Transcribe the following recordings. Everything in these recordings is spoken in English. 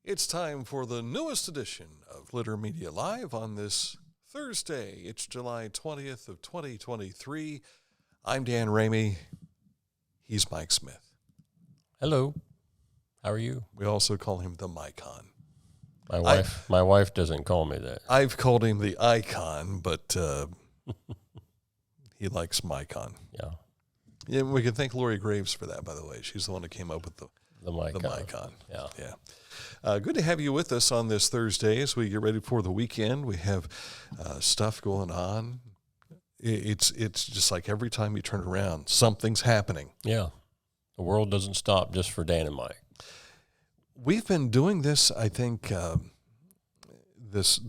It's time for the newest edition of Litter Media Live on this Thursday. It's July 20th of 2023. I'm Dan Ramey. He's Mike Smith. Hello. How are you? We also call him the Micon. My wife doesn't call me that. I've called him the Icon, but he likes Micon. Yeah. Yeah, we can thank Lori Graves for that, by the way. She's the one who came up with the Micon. Yeah. Good to have you with us on this Thursday as we get ready for the weekend. We have stuff going on. It's just like every time you turn around, something's happening. Yeah. The world doesn't stop just for Dan and Mike. We've been doing this, I think, this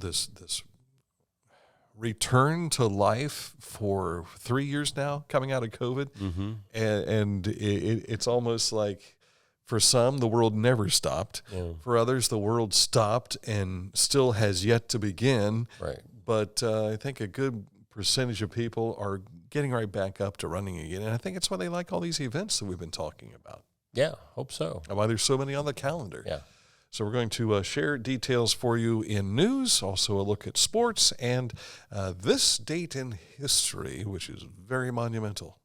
return to life for 3 years now, coming out of COVID. Mm-hmm. And it's almost like for some, the world never stopped. Yeah. For others, the world stopped and still has yet to begin. Right. But I think a good percentage of people are getting right back up to running again. And I think it's why they like all these events that we've been talking about. Yeah, hope so. And why there's so many on the calendar. Yeah. So we're going to share details for you in news, also a look at sports, and this date in history, which is very monumental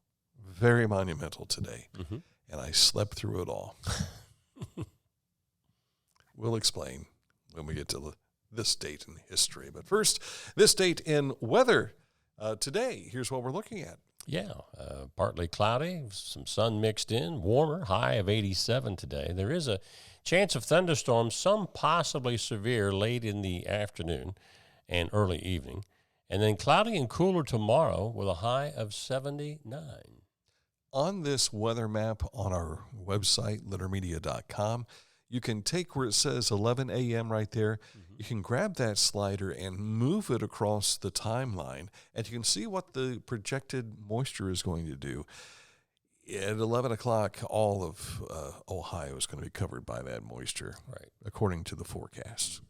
today. Mm-hmm. And I slept through it all. We'll explain when we get to this date in history. But first, this date in weather. Today, here's what we're looking at. Yeah, partly cloudy, some sun mixed in, warmer, high of 87 today. There is a chance of thunderstorms, some possibly severe late in the afternoon and early evening. And then cloudy and cooler tomorrow with a high of 79. On this weather map on our website, littermedia.com, you can take where it says 11 a.m. right there. Mm-hmm. You can grab that slider and move it across the timeline, and you can see what the projected moisture is going to do. At 11 o'clock, all of Ohio is going to be covered by that moisture, right, according to the forecast.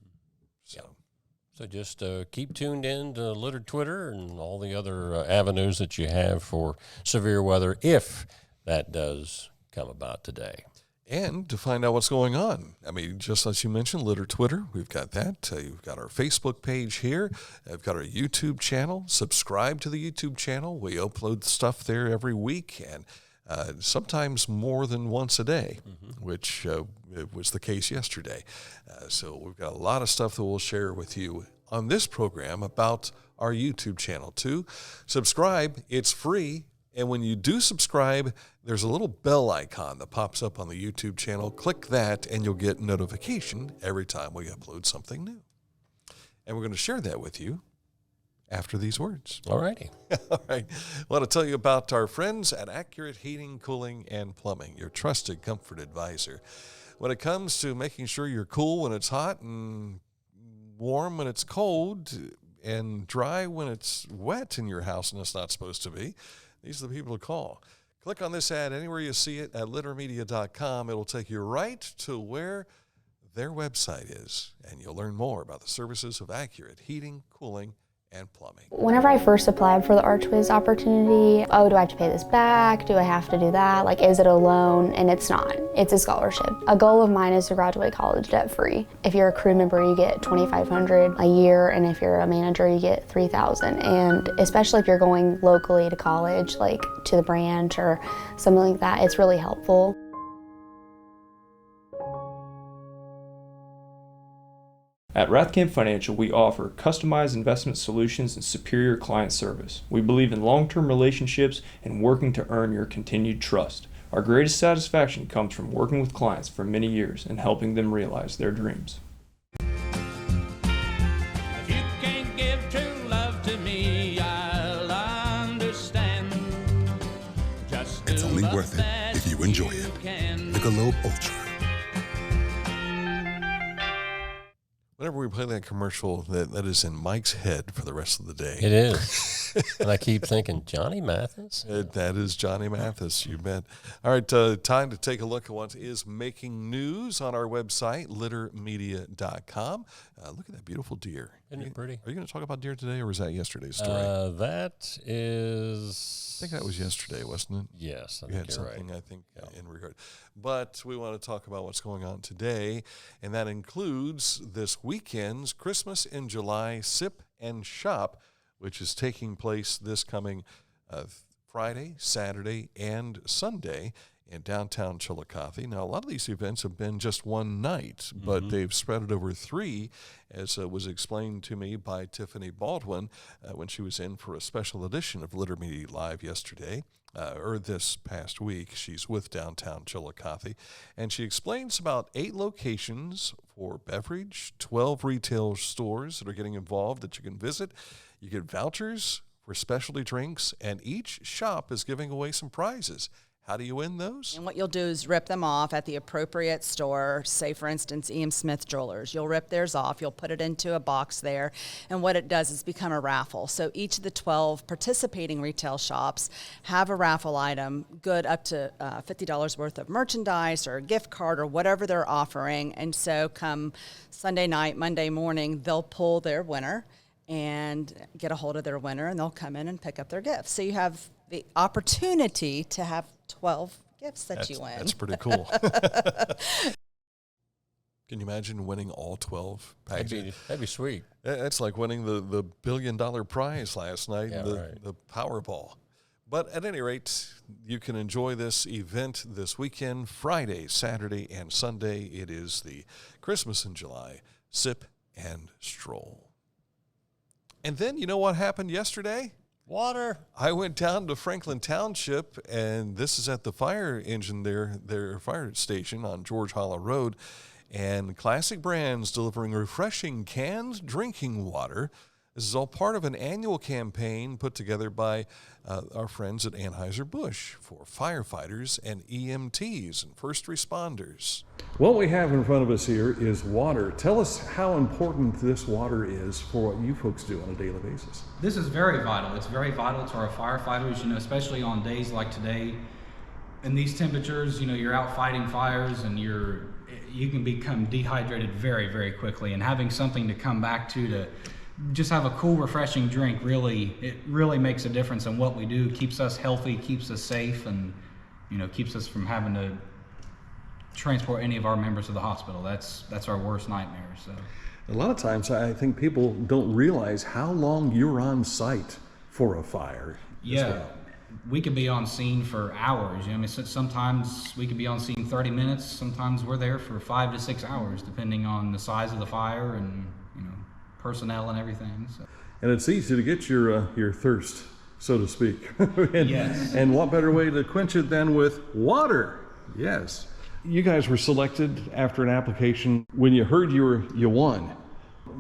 So just keep tuned in to Litter Twitter and all the other avenues that you have for severe weather, if that does come about today. And to find out what's going on, I mean, just as you mentioned, Litter Twitter, we've got that. You've got our Facebook page here. I've got our YouTube channel. Subscribe to the YouTube channel. We upload stuff there every week, and sometimes more than once a day, mm-hmm. which it was the case yesterday. So we've got a lot of stuff that we'll share with you on this program about our YouTube channel, too. Subscribe. It's free. And when you do subscribe, there's a little bell icon that pops up on the YouTube channel. Click that, and you'll get notification every time we upload something new. And we're going to share that with you after these words. All righty. All right. I want to tell you about our friends at Accurate Heating, Cooling, and Plumbing, your trusted comfort advisor. When it comes to making sure you're cool when it's hot and warm when it's cold and dry when it's wet in your house and it's not supposed to be, these are the people to call. Click on this ad anywhere you see it at littermedia.com. It'll take you right to where their website is, and you'll learn more about the services of Accurate Heating, Cooling, and Plumbing. Whenever I first applied for the Archways opportunity, do I have to pay this back? Do I have to do that? Like, is it a loan? And it's not. It's a scholarship. A goal of mine is to graduate college debt-free. If you're a crew member, you get $2,500 a year, and if you're a manager, you get $3,000. And especially if you're going locally to college, like to the branch or something like that, it's really helpful. At Rathkamp Financial, we offer customized investment solutions and superior client service. We believe in long-term relationships and working to earn your continued trust. Our greatest satisfaction comes from working with clients for many years and helping them realize their dreams. If you can't give true love to me, I'll understand. Just it's only worth it if you enjoy it. Michelob Ultra. Whenever we play that commercial, that is in Mike's head for the rest of the day. It is. And I keep thinking, Johnny Mathis? That is Johnny Mathis, you bet. All right, time to take a look at what is making news on our website, littermedia.com. Look at that beautiful deer. Isn't it pretty? Are you going to talk about deer today, or was that yesterday's story? That is... I think that was yesterday, wasn't it? Yes, I You think had you're something, right. I think, in regard. But we want to talk about what's going on today, and that includes this weekend's Christmas in July Sip and Shop, which is taking place this coming Friday, Saturday, and Sunday in downtown Chillicothe. Now, a lot of these events have been just one night, but they've spread it over three, as was explained to me by Tiffany Baldwin when she was in for a special edition of Litter Media Live yesterday, or this past week. She's with downtown Chillicothe, and she explains about 8 locations for beverage, 12 retail stores that are getting involved that you can visit. You get vouchers for specialty drinks, and each shop is giving away some prizes. How do you win those? And what you'll do is rip them off at the appropriate store, say, for instance, E.M. Smith Jewelers. You'll rip theirs off. You'll put it into a box there. And what it does is become a raffle. So each of the 12 participating retail shops have a raffle item, good up to $50 worth of merchandise or a gift card or whatever they're offering. And so come Sunday night, Monday morning, they'll pull their winner and get a hold of their winner, and they'll come in and pick up their gifts. So you have the opportunity to have 12 gifts that you win. That's pretty cool. Can you imagine winning all 12 packages? That'd be sweet. That's like winning the $1 billion prize last night, Yeah, the Powerball. But at any rate, you can enjoy this event this weekend, Friday, Saturday, and Sunday. It is the Christmas in July Sip and Stroll. And then, you know what happened yesterday? Water. I went down to Franklin Township, and this is at the fire engine their fire station on George Hollow Road, and Classic Brands delivering refreshing canned drinking water. This is all part of an annual campaign put together by our friends at Anheuser-Busch for firefighters and EMTs and first responders. What we have in front of us here is water. Tell us how important this water is for what you folks do on a daily basis. This is very vital. It's very vital to our firefighters, especially on days like today. In these temperatures, you're out fighting fires and you can become dehydrated very, very quickly. And having something to come back to just have a cool, refreshing drink, it really makes a difference in what we do. Keeps us healthy, keeps us safe, and keeps us from having to transport any of our members to the hospital. That's our worst nightmare. So A lot of times I think people don't realize how long you're on site for a fire. yeah, we could be on scene for hours. Sometimes we could be on scene 30 minutes. Sometimes we're there for 5 to 6 hours, depending on the size of the fire and personnel and everything. So. And it's easy to get your thirst, so to speak. Yes. And what better way to quench it than with water? Yes. You guys were selected after an application. When you heard you won,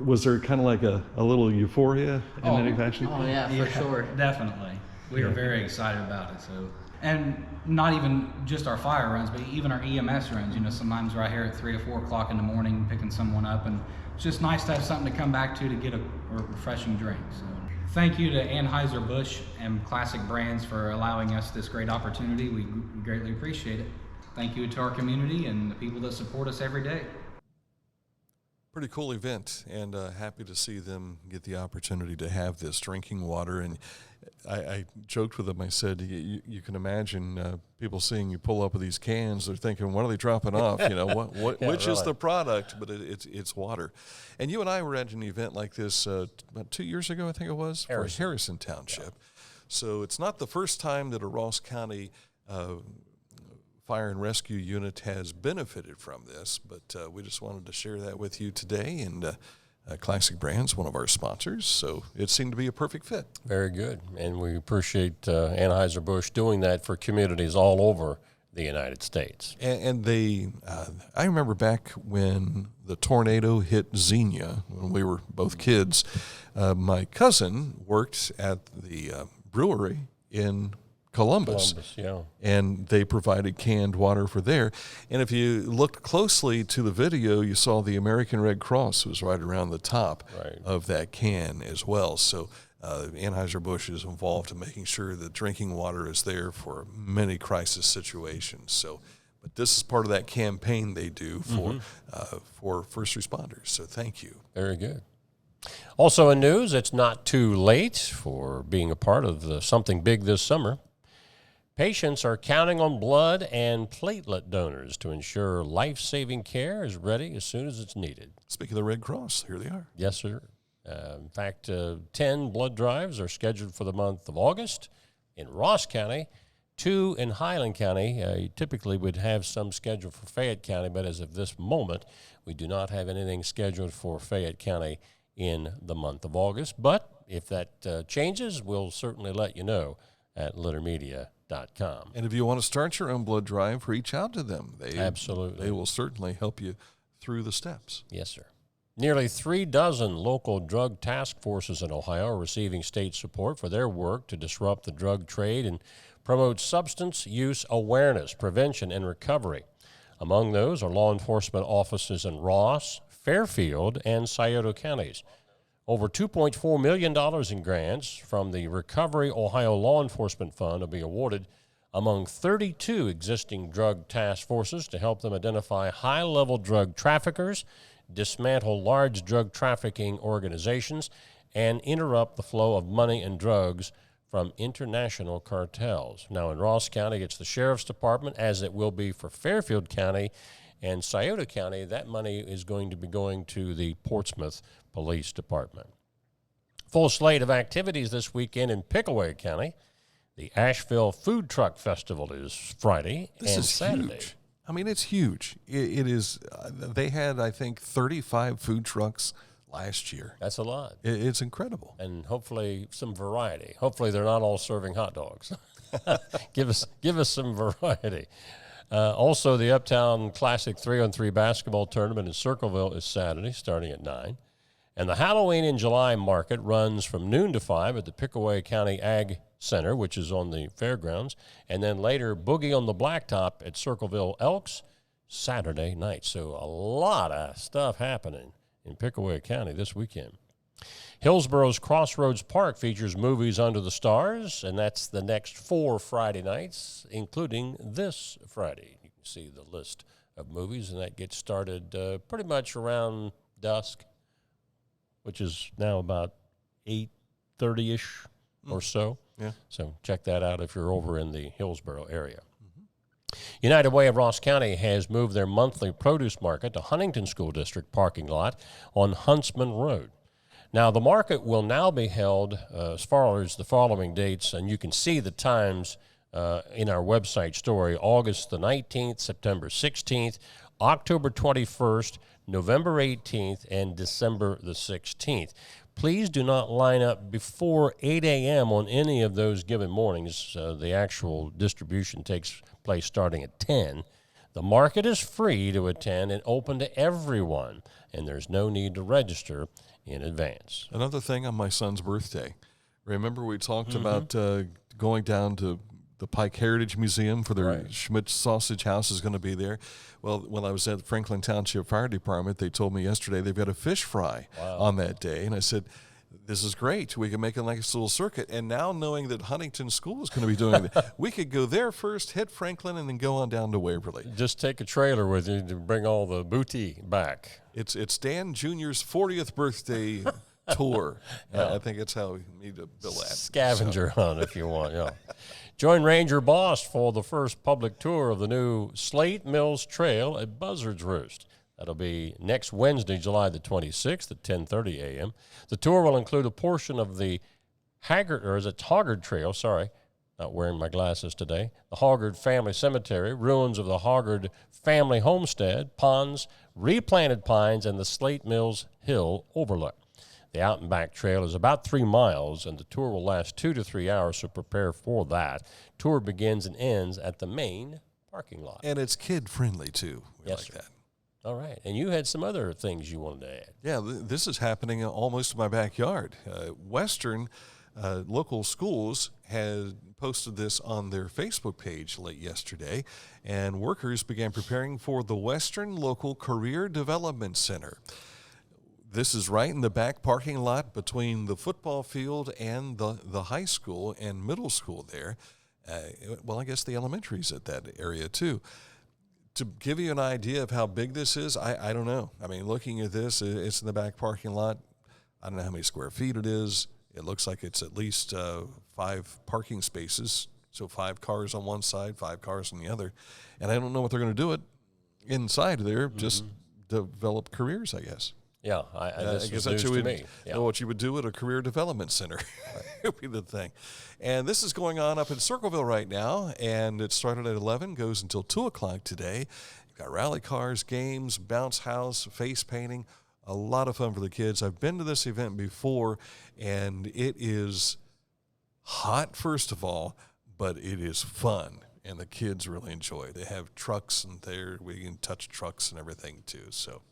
was there kind of like a little euphoria in any fashion? Oh yeah, for sure. Definitely. We were very excited about it. So, and not even just our fire runs, but even our EMS runs. Sometimes we're out here at 3 or 4 o'clock in the morning picking someone up, and it's just nice to have something to come back to get a refreshing drink. So, thank you to Anheuser-Busch and Classic Brands for allowing us this great opportunity. We greatly appreciate it. Thank you to our community and the people that support us every day. Pretty cool event, and happy to see them get the opportunity to have this drinking water. And I joked with them. I said, you can imagine people seeing you pull up with these cans. They're thinking, what are they dropping off? Which is the product? But it's water. And you and I were at an event like this about 2 years ago, I think it was, for Harrison Township. Yeah. So it's not the first time that a Ross County fire and rescue unit has benefited from this, but we just wanted to share that with you today. And Classic Brands, one of our sponsors, so it seemed to be a perfect fit. Very good, and we appreciate Anheuser-Busch doing that for communities all over the United States. And they, I remember back when the tornado hit Xenia, when we were both kids, my cousin worked at the brewery in Columbus. Yeah. And they provided canned water for there. And if you looked closely to the video, you saw the American Red Cross was right around the top of that can as well. So Anheuser-Busch is involved in making sure that drinking water is there for many crisis situations. So, but this is part of that campaign they do for first responders. So thank you. Very good. Also in news, it's not too late for being a part of something big this summer. Patients are counting on blood and platelet donors to ensure life-saving care is ready as soon as it's needed. Speaking of the Red Cross, here they are. Yes, sir. In fact, 10 blood drives are scheduled for the month of August in Ross County, 2 in Highland County. You typically would have some scheduled for Fayette County, but as of this moment, we do not have anything scheduled for Fayette County in the month of August. But if that changes, we'll certainly let you know at littermedia.com. And if you want to start your own blood drive, reach out to them. Absolutely. They will certainly help you through the steps. Yes, sir. Nearly 36 local drug task forces in Ohio are receiving state support for their work to disrupt the drug trade and promote substance use awareness, prevention, and recovery. Among those are law enforcement offices in Ross, Fairfield, and Scioto counties. Over $2.4 million in grants from the Recovery Ohio Law Enforcement Fund will be awarded among 32 existing drug task forces to help them identify high-level drug traffickers, dismantle large drug trafficking organizations, and interrupt the flow of money and drugs from international cartels. Now, in Ross County, it's the Sheriff's Department, as it will be for Fairfield County. And Scioto County, that money is going to be going to the Portsmouth Police Department. Full slate of activities this weekend in Pickaway County. The Asheville Food Truck Festival is Friday and Saturday. Huge. I mean, it's huge. It is. They had, I think, 35 food trucks last year. That's a lot. It's incredible. And hopefully some variety. Hopefully they're not all serving hot dogs. Give us some variety. Also, the Uptown Classic 3-on-3 basketball tournament in Circleville is Saturday, starting at 9. And the Halloween in July market runs from noon to 5 at the Pickaway County Ag Center, which is on the fairgrounds. And then later, Boogie on the Blacktop at Circleville Elks, Saturday night. So a lot of stuff happening in Pickaway County this weekend. Hillsboro's Crossroads Park features Movies Under the Stars, and that's the next 4 Friday nights, including this Friday. You can see the list of movies, and that gets started pretty much around dusk, which is now about 8:30-ish or so. Yeah. So check that out if you're over in the Hillsboro area. United Way of Ross County has moved their monthly produce market to Huntington School District parking lot on Huntsman Road. Now, the market will now be held as far as the following dates, and you can see the times in our website story: August the 19th, September 16th, October 21st, November 18th, and December the 16th. Please do not line up before 8 a.m. on any of those given mornings. The actual distribution takes place starting at 10. The market is free to attend and open to everyone, and there's no need to register in advance. Another thing on my son's birthday. Remember we talked about going down to the Pike Heritage Museum for their Schmidt Sausage House is going to be there. Well, when I was at the Franklin Township Fire Department, they told me yesterday they've got a fish fry on that day. And I said, this is great. We can make a nice little circuit. And now knowing that Huntington School is going to be doing it, we could go there first, hit Franklin, and then go on down to Waverly. Just take a trailer with you to bring all the booty back. It's Dan Jr.'s 40th birthday tour. I think it's how we need to bill that. Scavenger hunt, if you want, yeah. Join Ranger Boss for the first public tour of the new Slate Mills Trail at Buzzard's Roost. That'll be next Wednesday, July the 26th at 10:30 a.m. The tour will include a portion of the Hoggard Trail, not wearing my glasses today, the Hoggard Family Cemetery, ruins of the Hoggard Family Homestead, ponds, replanted pines, and the Slate Mills Hill Overlook. The Out and Back Trail is about 3 miles, and the tour will last 2 to 3 hours, so prepare for that. Tour begins and ends at the main parking lot. And it's kid-friendly, too. We yes, like sir. that. All right. And you had some other things you wanted to add. Yeah, this is happening almost in my backyard. Western local schools had posted this on their Facebook page late yesterday, and workers began preparing for the Western Local Career Development Center. This is right in the back parking lot between the football field and the high school and middle school there. Well, I guess the elementary's at that area too. To give you an idea of how big this is, I don't know. I mean, looking at this, it's in the back parking lot. I don't know how many square feet it is. It looks like it's at least 5 parking spaces, so 5 cars on one side, 5 cars on the other. And I don't know what they're going to do it inside there, just develop careers, I guess. Yeah, I guess was that's news to me. Yeah. what you would do at a career development center. Would be the thing. And this is going on up in Circleville right now, and it started at 11, goes until 2 o'clock today. You've got rally cars, games, bounce house, face painting, a lot of fun for the kids. I've been to this event before, and it is hot, first of all, but it is fun, and the kids really enjoy it. They have trucks, and we can touch trucks and everything, too. So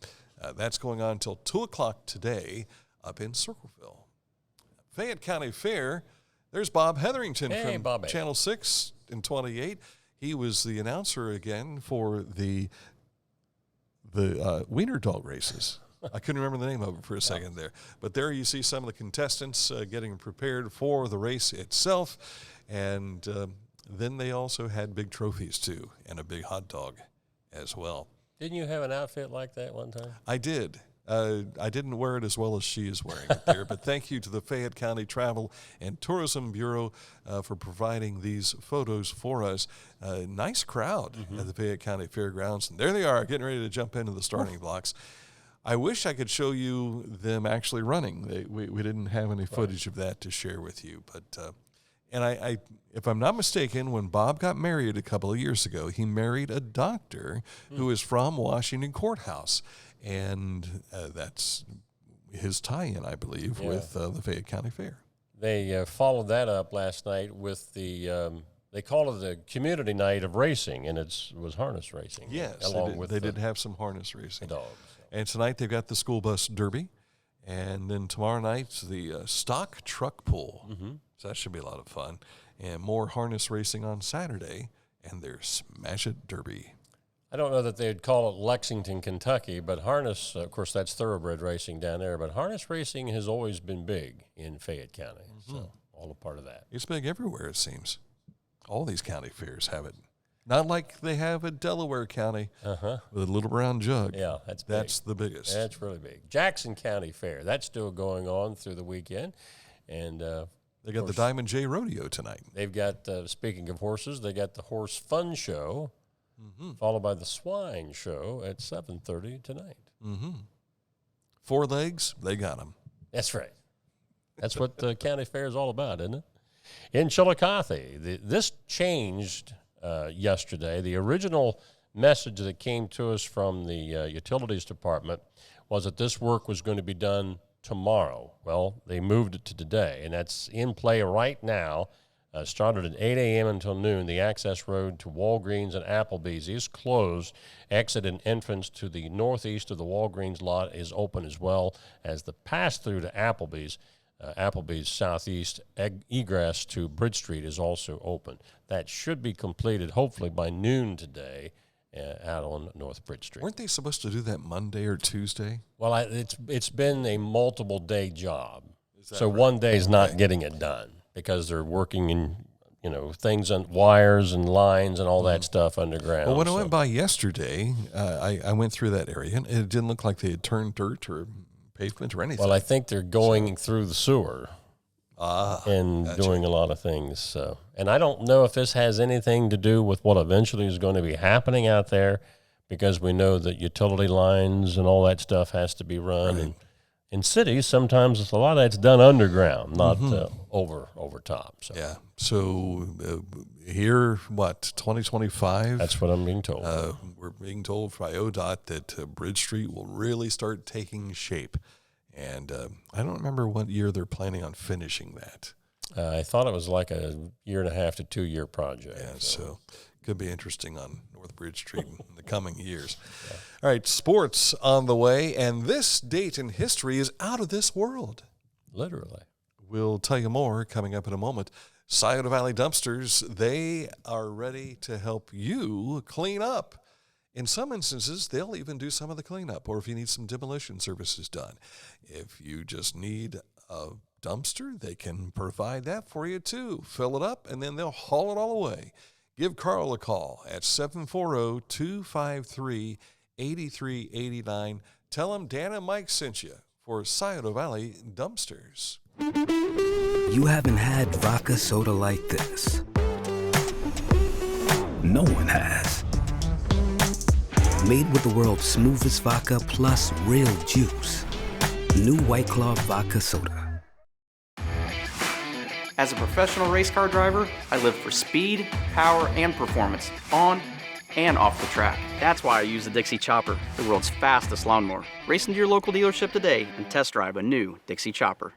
that's going on until 2 o'clock today up in Circleville. Fayette County Fair, there's Bob Hetherington from Bobby. Channel 6 in 28. He was the announcer again for the wiener dog races. I couldn't remember the name of it for a second there. But there you see some of the contestants getting prepared for the race itself. And then they also had big trophies, too, and a big hot dog as well. Didn't you have an outfit like that one time? I did. I didn't wear it as well as she is wearing it there, but thank you to the Fayette County Travel and Tourism Bureau for providing these photos for us. Nice crowd at the Fayette County Fairgrounds, and there they are, getting ready to jump into the starting blocks. I wish I could show you them actually running. We didn't have any footage of that to share with you, but and I, if I'm not mistaken, when Bob got married a couple of years ago, he married a doctor who is from Washington Courthouse. And that's his tie-in, I believe, with the Fayette County Fair. They followed that up last night with the, they call it the community night of racing, and it was harness racing. Yes, along with they did have some harness racing. dogs. And tonight they've got the school bus derby. And then tomorrow night, the stock truck pull. So that should be a lot of fun. And more harness racing on Saturday, and their Smash It Derby. I don't know that they'd call it Lexington, Kentucky, but harness, of course, that's thoroughbred racing down there, but harness racing has always been big in Fayette County, so all a part of that. It's big everywhere, it seems. All these county fairs have it. Not like they have at Delaware County with a little brown jug. Yeah, that's big. That's the biggest. That's really big. Jackson County Fair, that's still going on through the weekend, and they got the Diamond J Rodeo tonight. They've got, speaking of horses, they got the Horse Fun Show, followed by the Swine Show at 7:30 tonight. 4 legs, they got them. That's right. That's what the county fair is all about, isn't it? In Chillicothe, this changed yesterday. The original message that came to us from the utilities department was that this work was going to be done tomorrow. Well, they moved it to today, and that's in play right now. Started at 8 a.m. until noon. The access road to Walgreens and Applebee's is closed. Exit and entrance to the northeast of the Walgreens lot is open, as well as the pass-through to Applebee's. Applebee's southeast egress to Bridge Street is also open. That should be completed hopefully by noon today out on North Bridge Street. Weren't they supposed to do that Monday or Tuesday? Well, it's been a multiple-day job. So right? one day is not getting it done, because they're working in, things on wires and lines and all that stuff underground. Well, when I went by yesterday, I went through that area, and it didn't look like they had turned dirt or pavement or anything. Well, I think they're going through the sewer and gotcha. doing a lot of things. So, and I don't know if this has anything to do with what eventually is going to be happening out there, because we know that utility lines and all that stuff has to be run. Right. And in cities, sometimes a lot of that's done underground, not over top. So. Yeah. So here, 2025? That's what I'm being told. We're being told by ODOT that Bridge Street will really start taking shape. And I don't remember what year they're planning on finishing that. I thought it was like a 1.5 to 2 year project. Yeah, so could be interesting on North Bridge Street in the coming years. Yeah. All right, sports on the way, and this date in history is out of this world. Literally. we'll tell you more coming up in a moment. Scioto Valley Dumpsters, they are ready to help you clean up. In some instances, they'll even do some of the cleanup, or if you need some demolition services done. If you just need a dumpster, they can provide that for you too. Fill it up, and then they'll haul it all away. Give Carl a call at 740-253-8389. Tell them Dan and Mike sent you for Scioto Valley Dumpsters. You haven't had vodka soda like this. No one has. Made with the world's smoothest vodka plus real juice. New White Claw Vodka Soda. As a professional race car driver, I live for speed, power, and performance, on and off the track. That's why I use the Dixie Chopper, the world's fastest lawnmower. Race into your local dealership today and test drive a new Dixie Chopper.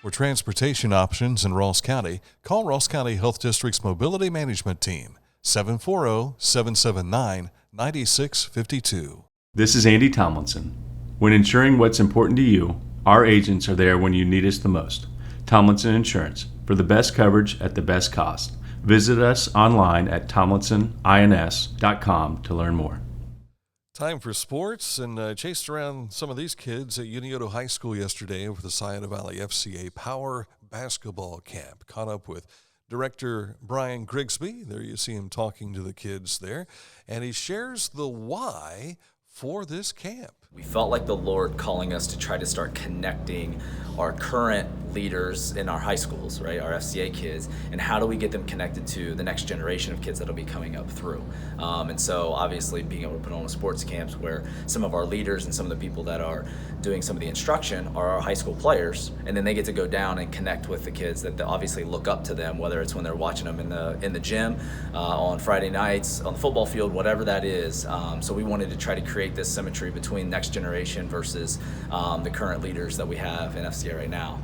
For transportation options in Ross County, call Ross County Health District's Mobility Management Team, 740-779-9652. This is Andy Tomlinson. When ensuring what's important to you, our agents are there when you need us the most. Tomlinson Insurance, for the best coverage at the best cost. Visit us online at tomlinsonins.com to learn more. Time for sports, and chased around some of these kids at Unioto High School yesterday with the Scioto Valley FCA Power Basketball Camp. Caught up with Director Brian Grigsby. There you see him talking to the kids there, and he shares the why for this camp. We felt like the Lord calling us to try to start connecting our current leaders in our high schools, right, our FCA kids, and how do we get them connected to the next generation of kids that'll be coming up through. And so obviously being able to put on sports camps where some of our leaders and some of the people that are doing some of the instruction are our high school players, and then they get to go down and connect with the kids that obviously look up to them, whether it's when they're watching them in the gym, on Friday nights, on the football field, whatever that is. So we wanted to try to create this symmetry between next generation versus the current leaders that we have in FCA right now.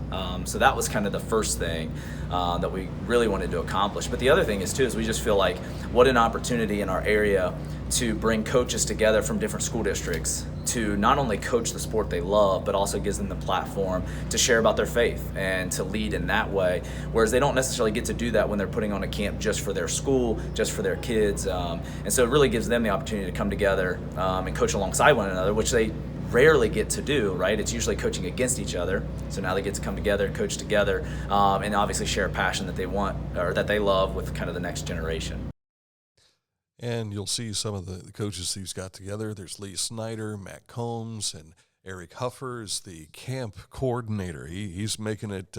So that was kind of the first thing that we really wanted to accomplish. But the other thing is we just feel like what an opportunity in our area to bring coaches together from different school districts to not only coach the sport they love, but also gives them the platform to share about their faith and to lead in that way, whereas they don't necessarily get to do that when they're putting on a camp just for their school, just for their kids. And so it really gives them the opportunity to come together and coach alongside one another, which they rarely get to do, right? It's usually coaching against each other. So now they get to come together, coach together, and obviously share a passion that they want or that they love with kind of the next generation. And you'll see some of the coaches he's got together. There's Lee Snyder, Matt Combs, and Eric Huffer is the camp coordinator. He's making it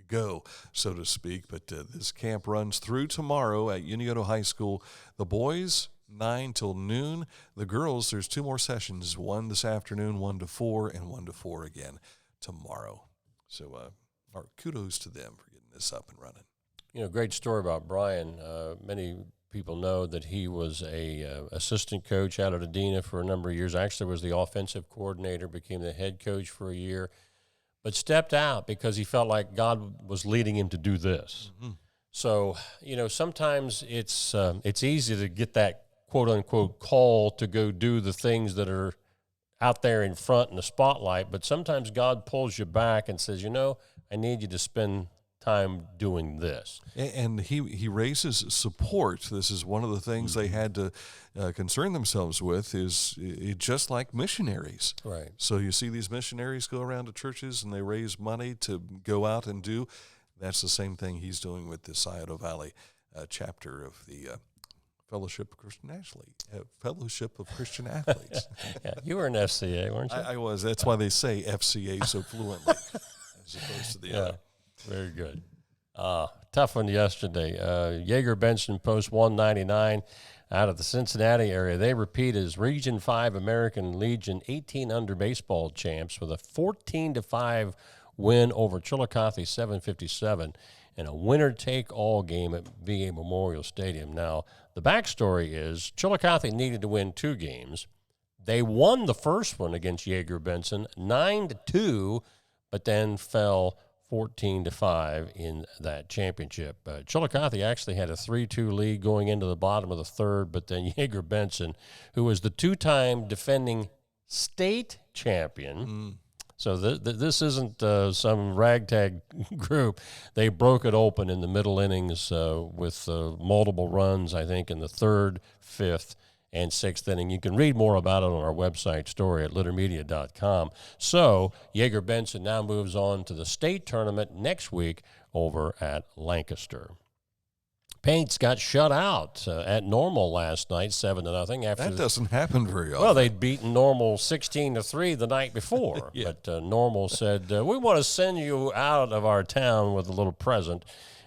go, so to speak. But this camp runs through tomorrow at Unioto High School. The boys, 9 till noon. The girls, there's 2 more sessions, one this afternoon, 1 to 4, and 1 to 4 again tomorrow. So our kudos to them for getting this up and running. You know, great story about Brian. Many people know that he was a assistant coach out of Adena for a number of years. Actually was the offensive coordinator, became the head coach for a year, but stepped out because he felt like God was leading him to do this. Mm-hmm. So, you know, sometimes it's easy to get that quote-unquote call to go do the things that are out there in front in the spotlight, but sometimes God pulls you back and says, you know, I need you to spend time doing this. And he raises support. This is one of the things they had to concern themselves with is just like missionaries. Right. So you see these missionaries go around to churches and they raise money to go out and do. That's the same thing he's doing with the Scioto Valley chapter of the Fellowship of Christian Athletes. Yeah, you were an FCA, weren't you? I was. That's why they say FCA so fluently as opposed to the other. Very good. Tough one yesterday. Jaeger Benson Post 199 out of the Cincinnati area. They repeat as Region 5 American Legion 18 under baseball champs with a 14-5 win over Chillicothe 757 in a winner-take-all game at VA Memorial Stadium. Now, the backstory is Chillicothe needed to win 2 games. They won the first one against Jaeger Benson 9-2, but then fell 14-5 in that championship. Chillicothe actually had a 3-2 lead going into the bottom of the third, but then Yeager Benson, who was the two-time defending state champion. So this isn't some ragtag group. They broke it open in the middle innings with multiple runs, I think, in the third, fifth, and sixth inning. You can read more about it on our website story at littermedia.com. So Yeager Benson now moves on to the state tournament next week over at Lancaster. Paints got shut out at Normal last night, 7-0. That doesn't happen very often. Well, they'd beaten Normal 16-3 the night before, Yeah. but Normal said, we want to send you out of our town with a little present,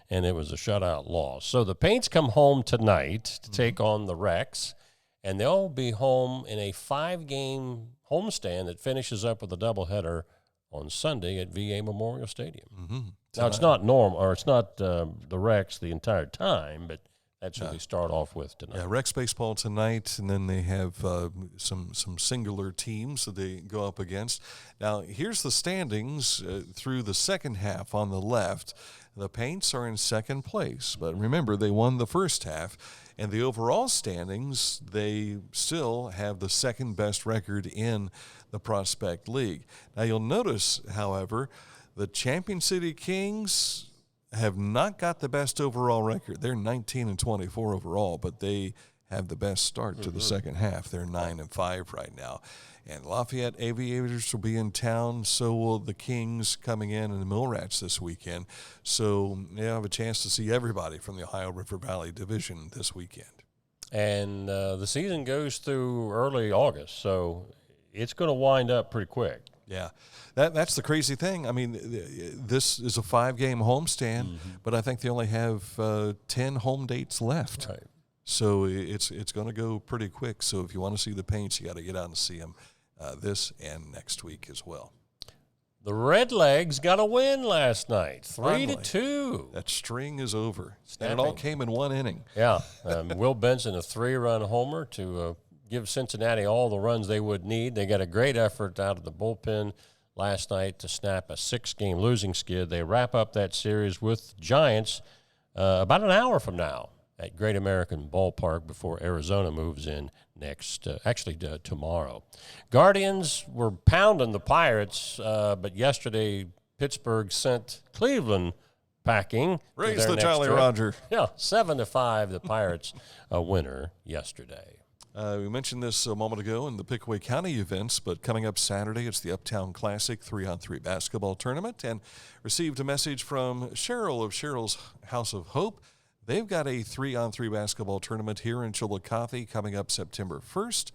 and it was a shutout loss. So the Paints come home tonight to take on the Rex, and they'll be home in a 5-game homestand that finishes up with a doubleheader on Sunday at VA Memorial Stadium. Now, it's not the Rex the entire time, but that's who they start off with tonight. Yeah, Rex baseball tonight, and then they have some singular teams that they go up against. Now, here's the standings through the second half on the left. The Paints are in second place, but remember, they won the first half. And the overall standings, they still have the second best record in the Prospect League. Now, you'll notice, however, the Champion City Kings have not got the best overall record. They're 19-24 overall, but they have the best start to the second half. They're 9-5 right now. And Lafayette Aviators will be in town, so will the Kings coming in and the Mill Rats this weekend. So you have a chance to see everybody from the Ohio River Valley Division this weekend. And the season goes through early August, so it's going to wind up pretty quick. Yeah, that's the crazy thing. I mean, this is a 5-game homestand, but I think they only have 10 home dates left. Right. So it's going to go pretty quick. So if you want to see the Paints, you got to get out and see them this and next week as well. The Redlegs got a win last night, 3-2. That string is over. Snapping. And it all came in one inning. Yeah, Will Benson, a 3-run homer to give Cincinnati all the runs they would need. They got a great effort out of the bullpen last night to snap a 6-game losing skid. They wrap up that series with Giants about an hour from now at Great American Ballpark before Arizona moves in tomorrow. Guardians were pounding the Pirates, but yesterday Pittsburgh sent Cleveland packing. Raise the Jolly Roger. Yeah, 7-5, the Pirates a winner yesterday. We mentioned this a moment ago in the Pickaway County events, but coming up Saturday, it's the Uptown Classic 3-on-3 basketball tournament, and received a message from Cheryl of Cheryl's House of Hope. They've got a 3-on-3 basketball tournament here in Chillicothe coming up September 1st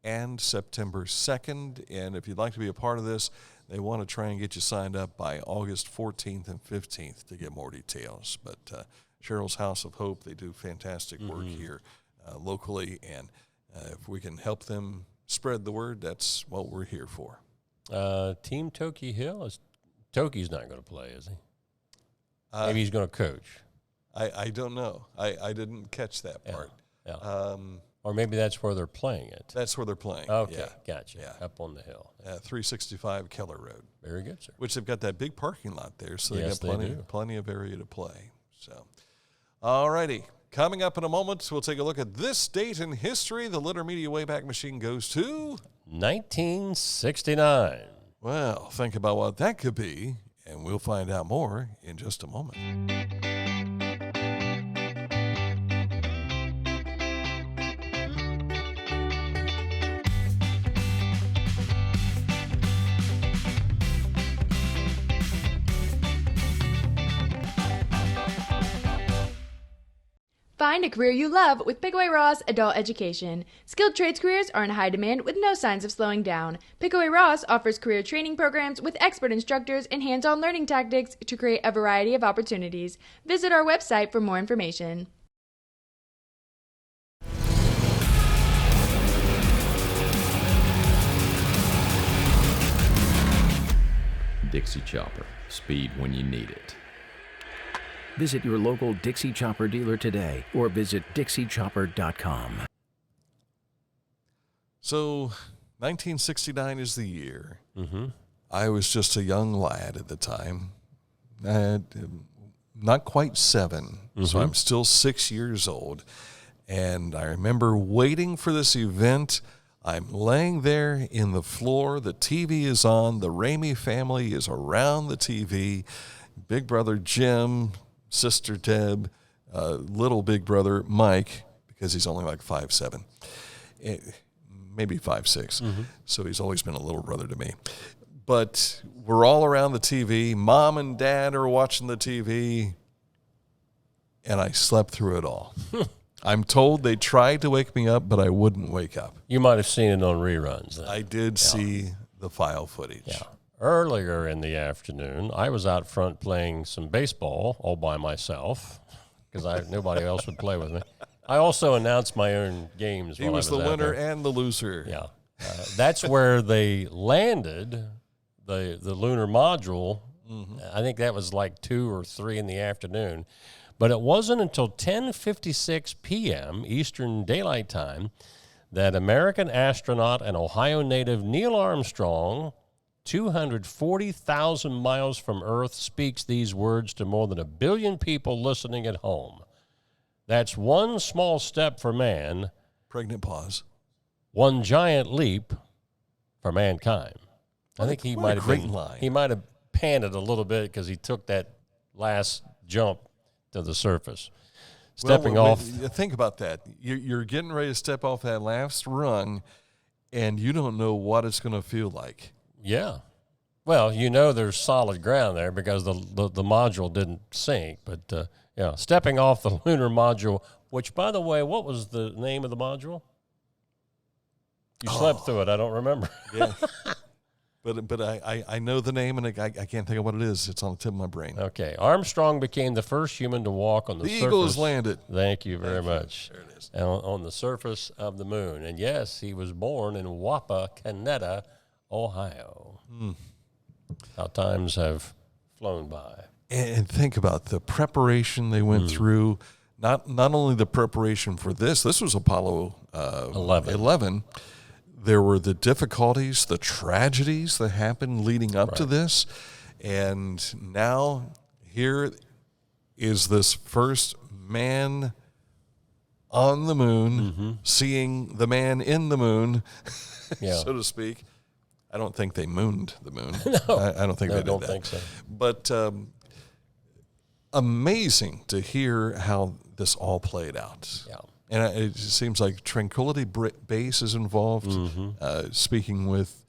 and September 2nd, and if you'd like to be a part of this, they want to try and get you signed up by August 14th and 15th to get more details. But Cheryl's House of Hope, they do fantastic work here locally, and if we can help them spread the word, that's what we're here for. Team Toki Hill, Toki's not going to play, is he? Maybe he's going to coach. I don't know. I didn't catch that part. Yeah. Or maybe that's where they're playing it. That's where they're playing. Okay, yeah. Gotcha. Yeah. Up on the hill. 365 Keller Road. Very good, sir. Which they've got that big parking lot there, so Yes, they've got plenty of area to play. So, all righty. Coming up in a moment, we'll take a look at this date in history. The Litter Media Wayback Machine goes to 1969. Well, think about what that could be, and we'll find out more in just a moment. Find a career you love with Pickaway Ross Adult Education. Skilled trades careers are in high demand with no signs of slowing down. Pickaway Ross offers career training programs with expert instructors and hands-on learning tactics to create a variety of opportunities. Visit our website for more information. Dixie Chopper. Speed when you need it. Visit your local Dixie Chopper dealer today or visit DixieChopper.com. So, 1969 is the year. Mm-hmm. I was just a young lad at the time, not quite 7, so I'm still 6 years old. And I remember waiting for this event. I'm laying there in the floor. The TV is on. The Ramey family is around the TV. Big brother Jim, sister Deb, little big brother Mike, because he's only like 5'7", maybe 5'6". So he's always been a little brother to me. But we're all around the TV. Mom and Dad are watching the TV, and I slept through it all. I'm told they tried to wake me up, but I wouldn't wake up. You might have seen it on reruns then. I did see the file footage. Yeah. Earlier in the afternoon, I was out front playing some baseball all by myself because nobody else would play with me. I also announced my own games. He was the winner and the loser. Yeah. That's where they landed the lunar module. I think that was like 2 or 3 in the afternoon. But it wasn't until 10:56 p.m. Eastern Daylight Time that American astronaut and Ohio native Neil Armstrong, 240,000 miles from Earth, speaks these words to more than 1 billion people listening at home. That's one small step for man. Pregnant pause. One giant leap for mankind. I think he might have been. Line. He might have panted a little bit because he took that last jump to the surface. Stepping off. Think about that. You're getting ready to step off that last rung, and you don't know what it's going to feel like. Yeah. Well, there's solid ground there because the module didn't sink. But, stepping off the lunar module, which, by the way, what was the name of the module? You slept through it. I don't remember. Yeah. But I know the name, and I can't think of what it is. It's on the tip of my brain. Okay. Armstrong became the first human to walk on the surface. The Eagle has landed. Thank you very much. There it is. On the surface of the moon. And, yes, he was born in Wapakoneta, Ohio. How times have flown by. And think about the preparation they went through. Not only the preparation for this was Apollo 11. There were the difficulties, the tragedies that happened leading up to this. And now here is this first man on the moon, seeing the man in the moon, so to speak. I don't think they mooned the moon. No. I don't think they did don't that. think so. But amazing to hear how this all played out. Yeah. And it seems like Tranquility Base is involved, speaking with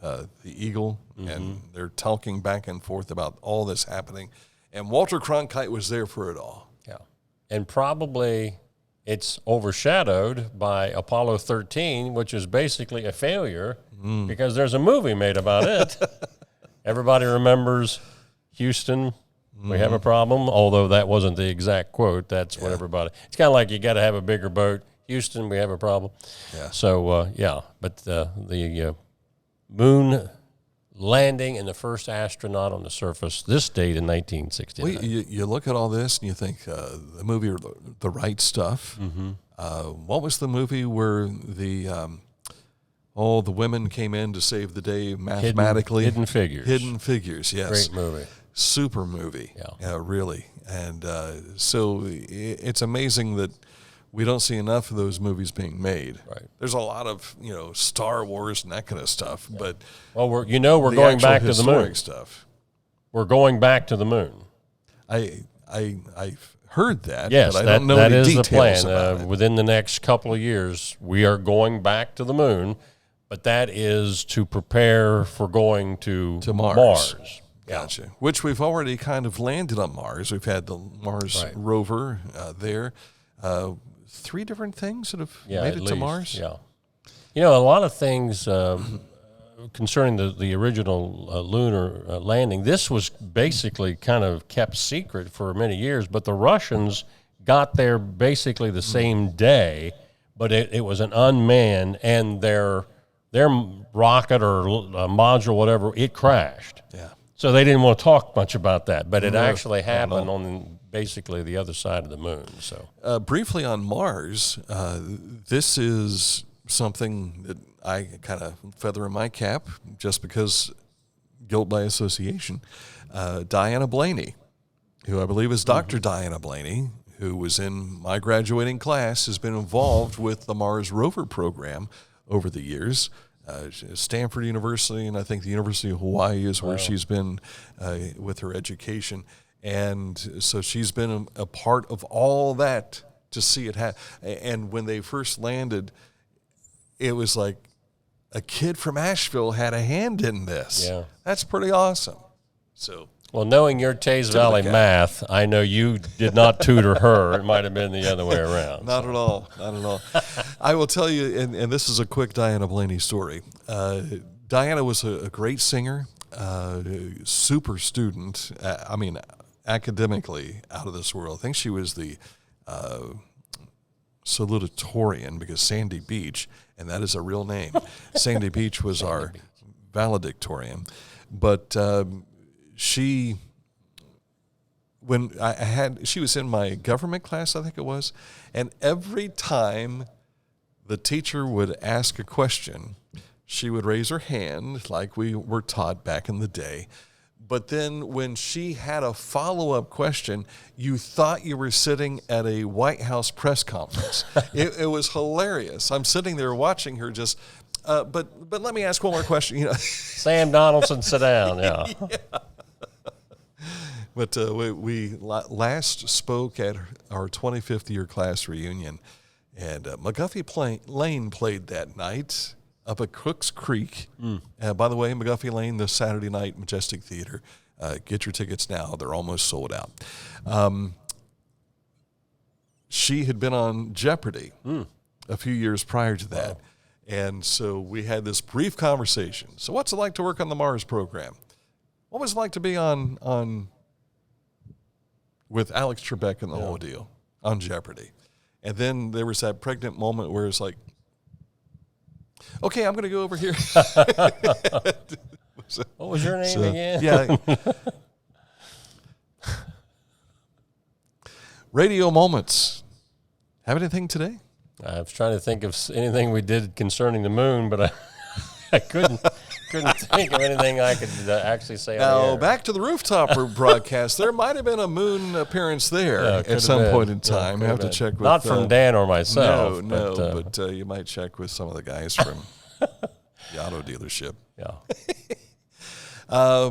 the Eagle, and they're talking back and forth about all this happening. And Walter Cronkite was there for it all. Yeah. And probably it's overshadowed by Apollo 13, which is basically a failure because there's a movie made about it. Everybody remembers Houston, we have a problem, although that wasn't the exact quote. That's what everybody – it's kind of like you got to have a bigger boat. Houston, we have a problem. Yeah. So, but the moon landing and the first astronaut on the surface, this date in 1969. Well, you look at all this and you think the movie The Right Stuff. What was the movie where the women came in to save the day mathematically? Hidden Figures. Hidden Figures, yes. Great movie. Super movie. Yeah, really. And so it's amazing that we don't see enough of those movies being made. Right. There's a lot of, Star Wars and that kind of stuff, but we're going back to the moon. Stuff. We're going back to the moon. I've heard that, yes, but I don't know that any is the details plan. about it. Within the next couple of years, we are going back to the moon, but that is to prepare for going to Mars. Gotcha. Which we've already kind of landed on Mars. We've had the Mars rover there. 3 different things that have made it to Mars. Yeah. A lot of things concerning the original lunar landing. This was basically kind of kept secret for many years, but the Russians got there basically the same day, but it was an unmanned, and their rocket or module, whatever, it crashed. Yeah. So they didn't want to talk much about that, but it actually happened on basically the other side of the moon. So briefly on Mars, this is something that I kind of feather in my cap just because, guilt by association. Diana Blaney, who I believe is Dr. Diana Blaney, who was in my graduating class, has been involved with the Mars rover program over the years. Stanford University, and I think the University of Hawaii is where she's been with her education. And so she's been a part of all that to see it happen. And when they first landed, it was like a kid from Asheville had a hand in this. Yeah. That's pretty awesome. So, well, knowing your Tays Valley math, I know you did not tutor her. It might have been the other way around. Not at all. Not at all. I will tell you, and this is a quick Diana Blaney story. Diana was a great singer, super student. Academically out of this world. I think she was the salutatorian, because Sandy Beach, and that is a real name. Sandy Beach was our valedictorian. But she was in my government class, I think it was, and every time the teacher would ask a question, she would raise her hand like we were taught back in the day. But then when she had a follow-up question, you thought you were sitting at a White House press conference. It was hilarious. I'm sitting there watching her just, but let me ask one more question. You know, Sam Donaldson, sit down. Yeah. Yeah. But we last spoke at our 25th year class reunion, and McGuffey Lane played that night up at Crooks Creek. By the way, McGuffey Lane, this Saturday night, Majestic Theater. Get your tickets now. They're almost sold out. She had been on Jeopardy a few years prior to that. Wow. And so we had this brief conversation. So what's it like to work on the Mars program? What was it like to be on with Alex Trebek and the whole deal on Jeopardy? And then there was that pregnant moment where it's like, okay, I'm going to go over here. What was your name again? Yeah. Radio moments. Have anything today? I was trying to think of anything we did concerning the moon, but I couldn't think of anything I could actually say. Now, back to the rooftop broadcast. There might have been a moon appearance there at some point in time. I have to check with... Not from Dan or myself. But you might check with some of the guys from the auto dealership. Yeah.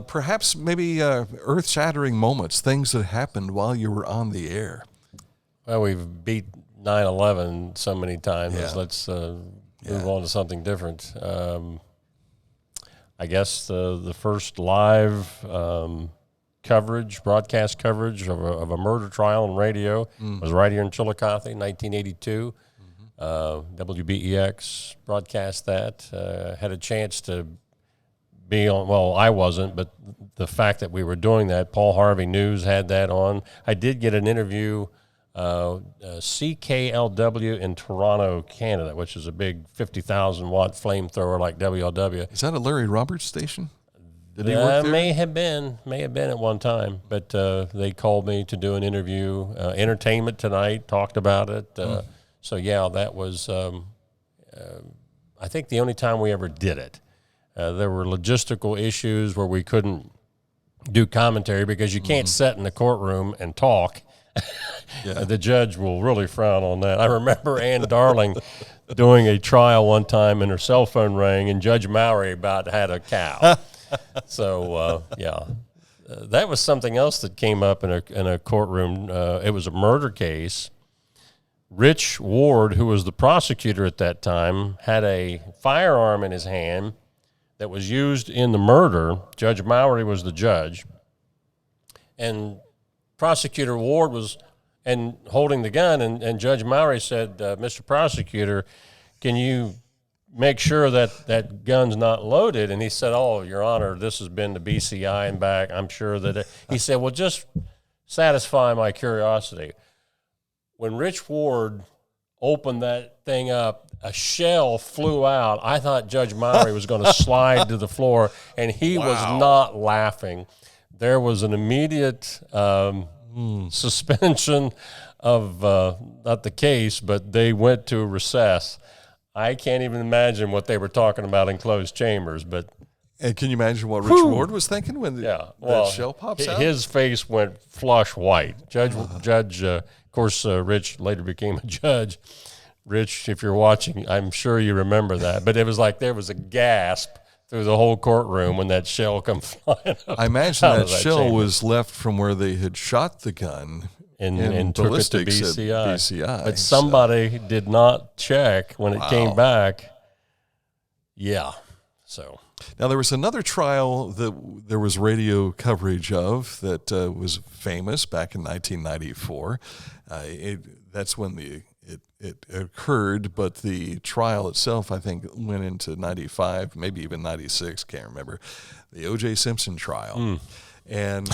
Perhaps maybe earth-shattering moments, things that happened while you were on the air. Well, we've beat 9/11 so many times. Yeah. Let's move on to something different. I guess the first live broadcast coverage of a murder trial on radio was right here in Chillicothe, 1982. WBEX broadcast that. Had a chance to be on, well, I wasn't, but the fact that we were doing that, Paul Harvey News had that on. I did get an interview, CKLW in Toronto, Canada, which is a big 50,000-watt flamethrower like WLW. Is that a Larry Roberts station? Did he work there? May have been at one time, but they called me to do an interview. Entertainment Tonight talked about it. So, yeah, that was, I think, the only time we ever did it. There were logistical issues where we couldn't do commentary because you can't sit in the courtroom and talk. Yeah. The judge will really frown on that. I remember Ann Darling doing a trial one time and her cell phone rang and Judge Mowry about had a cow. So, that was something else that came up in a courtroom. It was a murder case. Rich Ward, who was the prosecutor at that time, had a firearm in his hand that was used in the murder. Judge Mowry was the judge. And Prosecutor Ward was holding the gun, and Judge Mowry said, Mr. Prosecutor, can you make sure that gun's not loaded? And he said, oh, Your Honor, this has been to BCI and back. I'm sure that he said, well, just satisfy my curiosity. When Rich Ward opened that thing up, a shell flew out. I thought Judge Mowry was going to slide to the floor, and he was not laughing. There was an immediate suspension of not the case, but they went to recess. I can't even imagine what they were talking about in closed chambers, but And can you imagine what Rich Ward was thinking when that shell pops out? His face went flush white. Judge, of course, Rich later became a judge. Rich, if you're watching, I'm sure you remember that. But it was like there was a gasp through the whole courtroom when that shell come flying up. I imagine that shell was left from where they had shot the gun and took it to BCI. But somebody did not check when it came back. Yeah. So now there was another trial that there was radio coverage of that was famous back in 1994. That's when it occurred, but the trial itself, I think, went into 95, maybe even 96, can't remember, the O.J. Simpson trial. And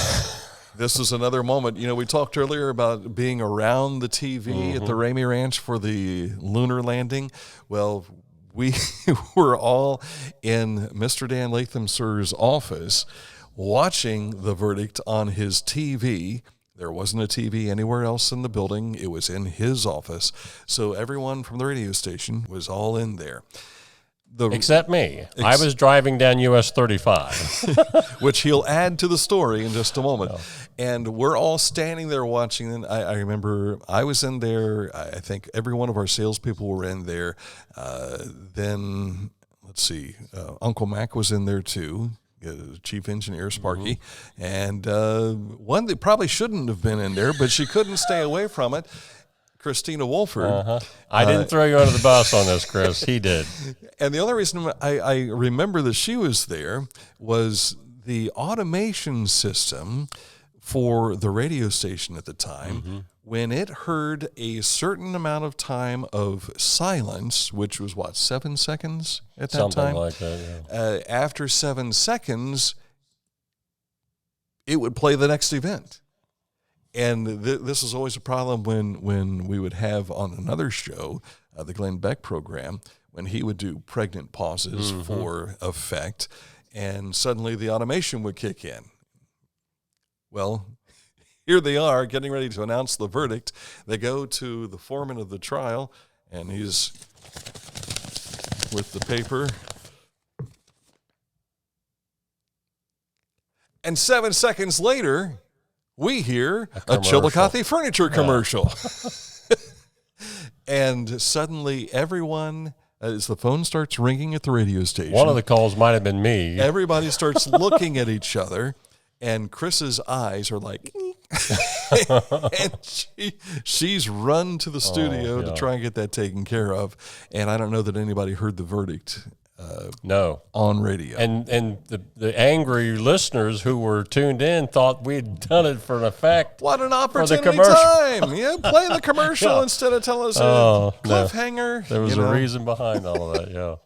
this is another moment. You know, we talked earlier about being around the TV at the Ramey Ranch for the lunar landing. Well, we were all in Mr. Dan Latham Sir's office watching the verdict on his TV. There wasn't a TV anywhere else in the building. It was in his office. So everyone from the radio station was all in there. Except me. I was driving down US 35. Which he'll add to the story in just a moment. Oh. And we're all standing there watching. And I remember I was in there. I think every one of our salespeople were in there. Then, let's see, Uncle Mac was in there too. Chief Engineer Sparky, and one that probably shouldn't have been in there, but she couldn't stay away from it, Christina Wolford. I didn't throw you under the bus on this, Chris. He did. And the only reason I remember that she was there was the automation system for the radio station at the time. When it heard a certain amount of time of silence, which was, 7 seconds at that time? Something like that, yeah. After 7 seconds, it would play the next event. And this is always a problem when we would have on another show, the Glenn Beck program, when he would do pregnant pauses for effect, and suddenly the automation would kick in. Well, here they are getting ready to announce the verdict. They go to the foreman of the trial, and he's with the paper. And 7 seconds later, we hear a Chillicothe furniture commercial. And suddenly everyone, as the phone starts ringing at the radio station. One of the calls might have been me. Everybody starts looking at each other, and Chris's eyes are like, and she's run to the studio to try and get that taken care of. And I don't know that anybody heard the verdict. On radio. And the angry listeners who were tuned in thought we'd done it for an effect. What an opportunity for the commercial. Time. Yeah, play the commercial instead of telling us a cliffhanger. There was a reason behind all of that,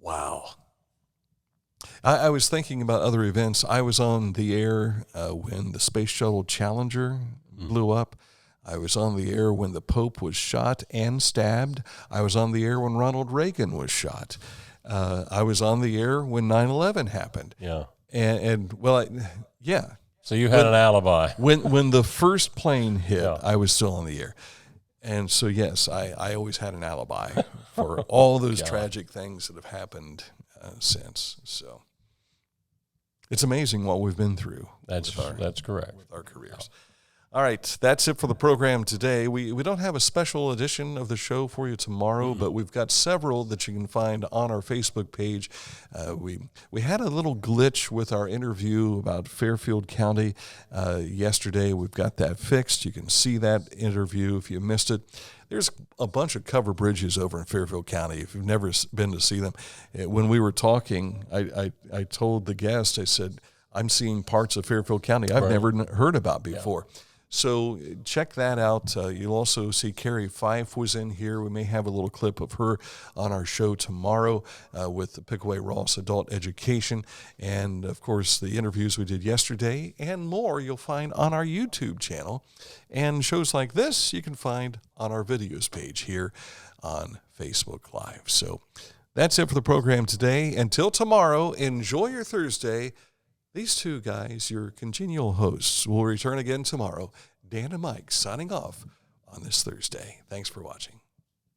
Wow. I was thinking about other events. I was on the air when the Space Shuttle Challenger blew up. I was on the air when the Pope was shot and stabbed. I was on the air when Ronald Reagan was shot. I was on the air when 9/11 happened. Yeah. Yeah. So you had an alibi. When the first plane hit, I was still on the air. And so, yes, I always had an alibi for all those tragic things that have happened since. So it's amazing what we've been through. That's correct. With our careers. All right, that's it for the program today. We don't have a special edition of the show for you tomorrow, but we've got several that you can find on our Facebook page. We had a little glitch with our interview about Fairfield County yesterday. We've got that fixed. You can see that interview if you missed it. There's a bunch of cover bridges over in Fairfield County if you've never been to see them. When we were talking, I told the guest, I said, I'm seeing parts of Fairfield County I've never heard about before. Yeah. So check that out. You'll also see Carrie Fife was in here. We may have a little clip of her on our show tomorrow with the Pickaway Ross Adult Education. And, of course, the interviews we did yesterday and more you'll find on our YouTube channel. And shows like this you can find on our videos page here on Facebook Live. So that's it for the program today. Until tomorrow, enjoy your Thursday. These two guys, your congenial hosts, will return again tomorrow. Dan and Mike signing off on this Thursday. Thanks for watching.